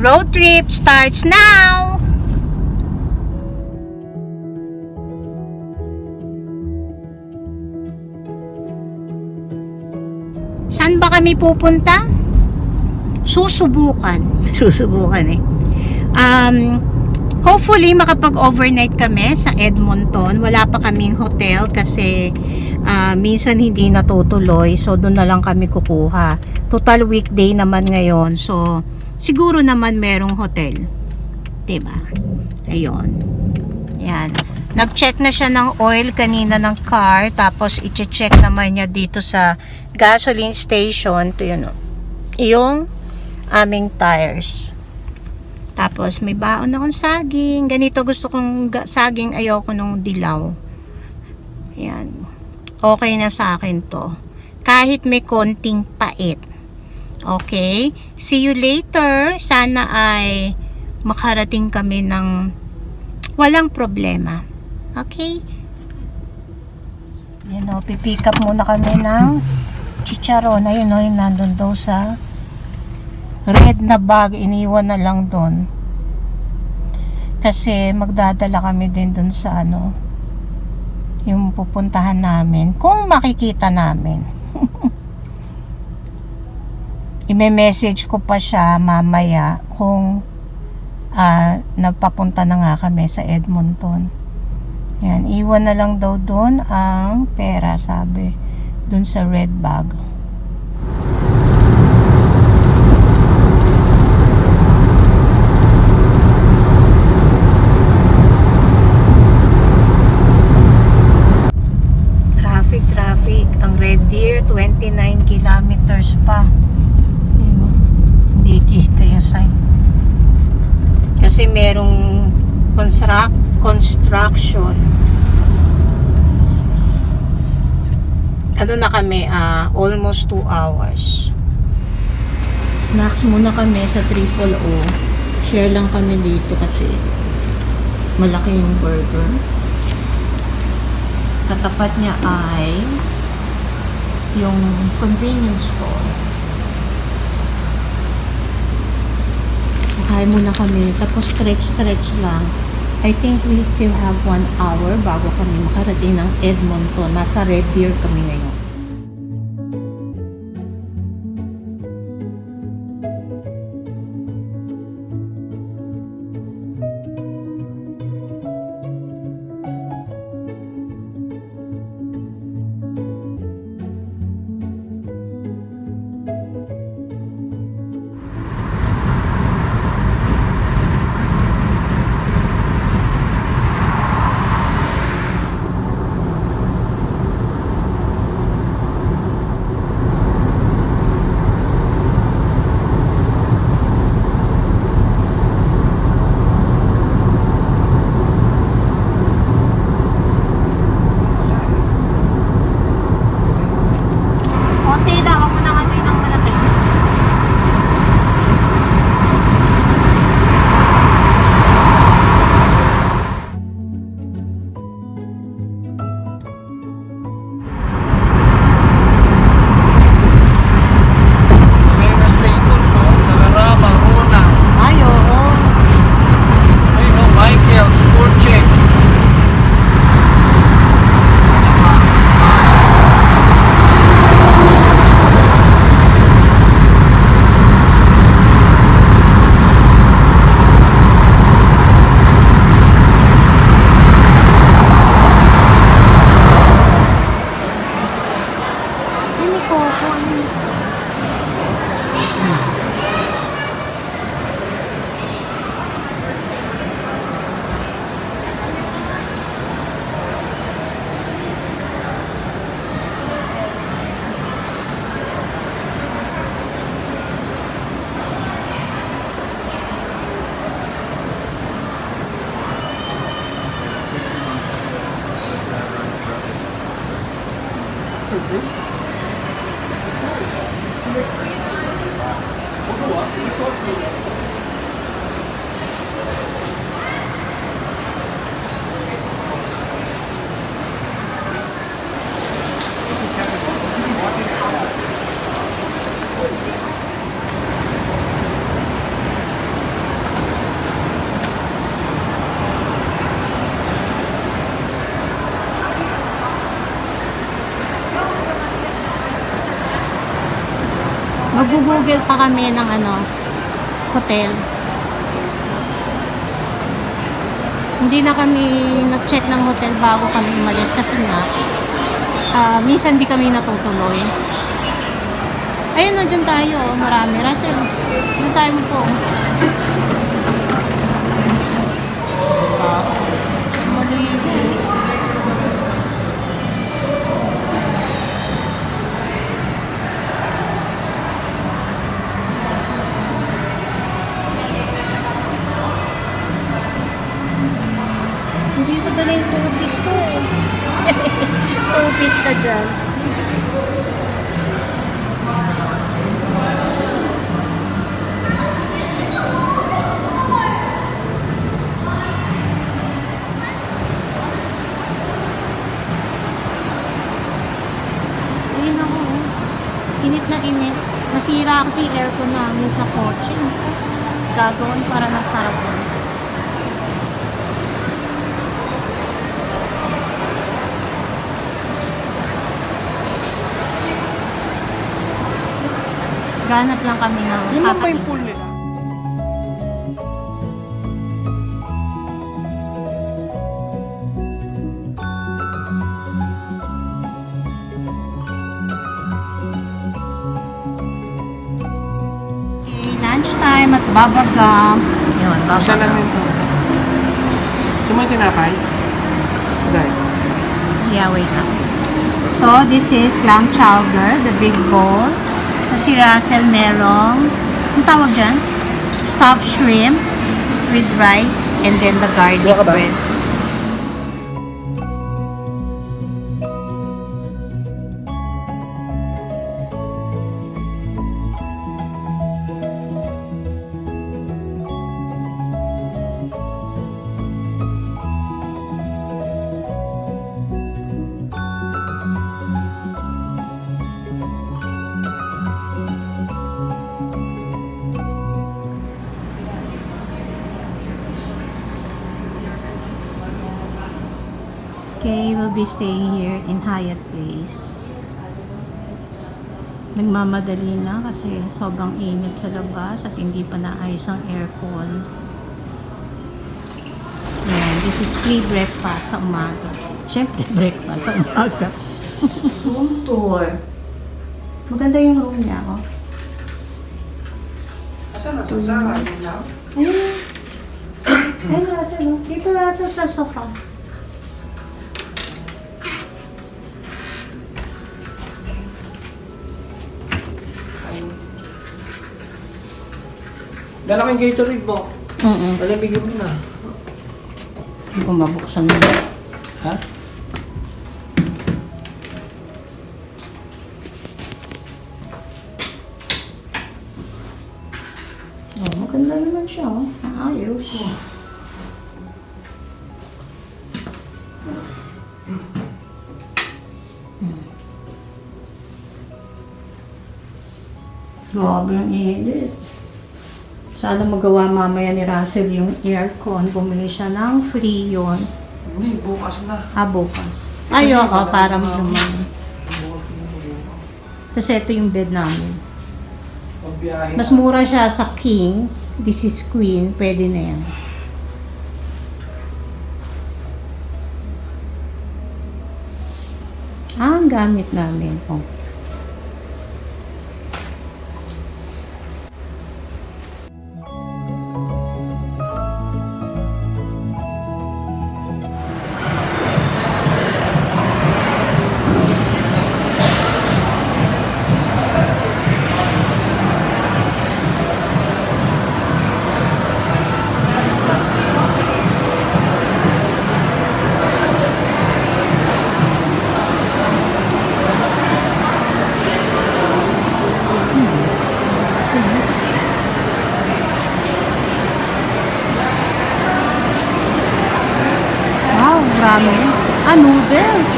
Road trip starts now! Saan ba kami pupunta? Susubukan. Susubukan eh. Hopefully makapag-overnight kami sa Edmonton. Wala pa kaming hotel kasi minsan hindi natutuloy. So doon na lang kami kukuha. Total weekday naman ngayon. So siguro naman merong hotel. 'Di ba? Ayun. Yan. Nag-check na siya ng oil kanina ng car. Tapos i-check naman niya dito sa gasoline station. Ito yun. Yung aming tires. Tapos may baon akong saging. Ganito gusto kong saging. Ayoko nung dilaw. Yan. Okay na sa akin to. Kahit may konting pait. Okay? See you later. Sana ay makarating kami ng walang problema. Okay? Yan o, pipick up muna kami ng chicharon. Ayun o, yung nandun daw sa red na bag. Iniwan na lang doon. Kasi magdadala kami din doon sa ano, yung pupuntahan namin. Kung makikita namin. I-message ko pa siya mamaya kung nagpapunta na nga kami sa Edmonton. Yan, iwan na lang daw doon ang pera, sabi. Doon sa red bag. Traffic. Ang Red Deer, 29 kilometers pa. Hindi kita yung sign. Kasi merong construction. Ano na kami, almost 2 hours. Snacks muna kami sa 000. Share lang kami dito kasi malaki yung burger. Katapat niya ay yung convenience store. Kain muna kami, tapos stretch lang. I think we still have 1 hour bago kami makarating ng Edmonton. Nasa Red Deer kami ngayon. Nag-google pa kami ng hotel. Hindi na kami nag-check ng hotel bago kami umalis kasi nga, minsan di kami natutuloy. Ayun, no, dyan tayo. Marami. Russell, dyan tayo po. Maligo. Hindi ko dala yung two-piece ko eh. Two-piece ka dyan. Ayun ako. Init na init. Nasira kasi yung aircon namin sa kotse. Gagawin para ng paragon. Ganap lang kami ng Yun lang ba yung pool nila? Lunchtime at babagam. Yun, Isa lang babagam. yun to. Gusto mo yung tinapay? Dahil. Yeah, wait lang. So, this is clam chowder, the big bowl. Si Russell merong, ang tawag dyan? Stuffed shrimp with rice and then the garlic Wala ka ba? bread. Okay, we'll be staying here in Hyatt Place. Nagmamadali na kasi sobrang init sa labas at hindi pa naayos ang aircon. Ayan, this is free breakfast sa umaga. Siyempre, breakfast sa umaga. Room tour. Maganda yung room niya, oh. Asan na? Sagsara? Yun lang? Ayun. Ayun, Russell, oh. Dito Russell sa sofa. Dala ko yung Gatorade mo. Malamigin mo na. Hindi ko mabuksan mo. Ha? Oh, maganda naman siya, oh. Ayos. Grabe yung init. Sana magawa mamaya ni Russell yung aircon. Bumili siya ng free yun. Hindi, bukas na. Bukas. Ay, oo, parang naman. Tapos ito yung bed namin. Magbiyahe Mas mura siya sa king. This is queen. Pwede na yan. Ang gamit namin. Oh. Ramen. Noodles.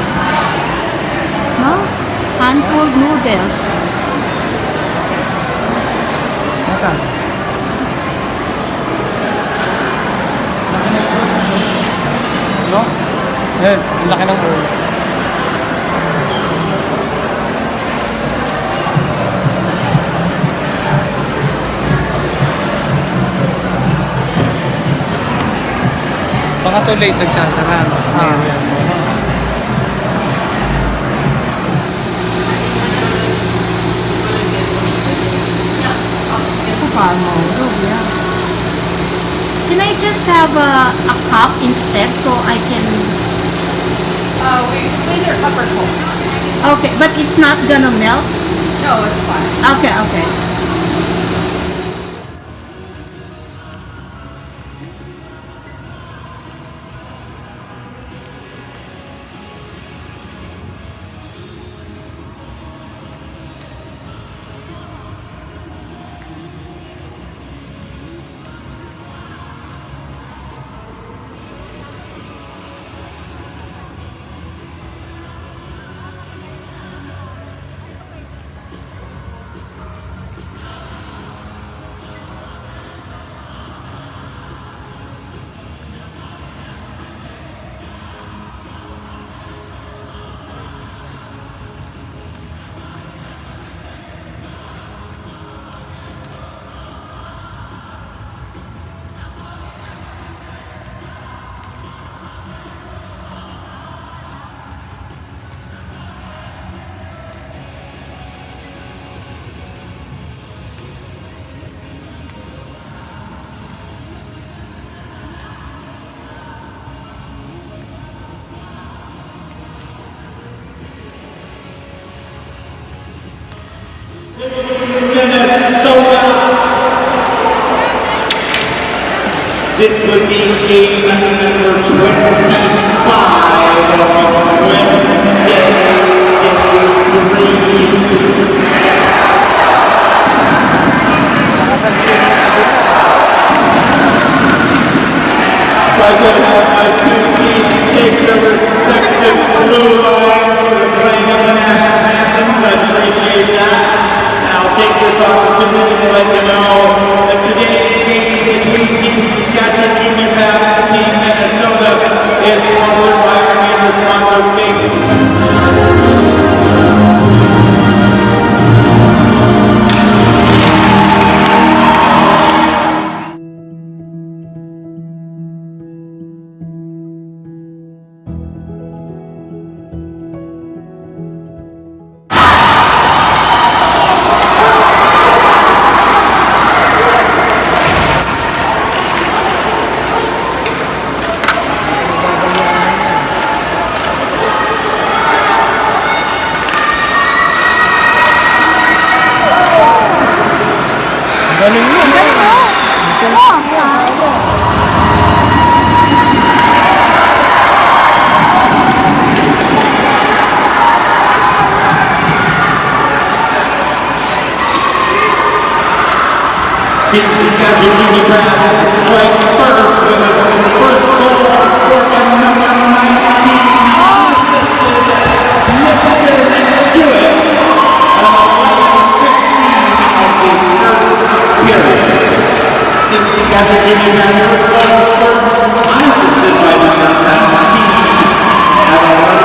No? Hand-pulled noodles. Nasaan? No? Eh, ang laki ng ulo. Baka too late nagsasara. No? Can I just have a cup instead so I can... It's either cup or cold. Okay, but it's not gonna melt? No, it's fine. Okay, okay. This would be game number 25 on Wednesday. If I could have my two teams take their respective blue lines for the playing of the national anthems, I'd appreciate that. And I'll take this opportunity to let you know that today's game between Team Saskatchewan Union Path and Team Minnesota is sponsored by our major sponsor, Big. Galing mo. Galing mo! Oo, Team Saskatchewan Union Path has to strike first with a first goal scored by number 19. Let's do it. 11:15 of the first period. Team Saskatchewan Union Path first goal scored unassisted by number 19 at 11.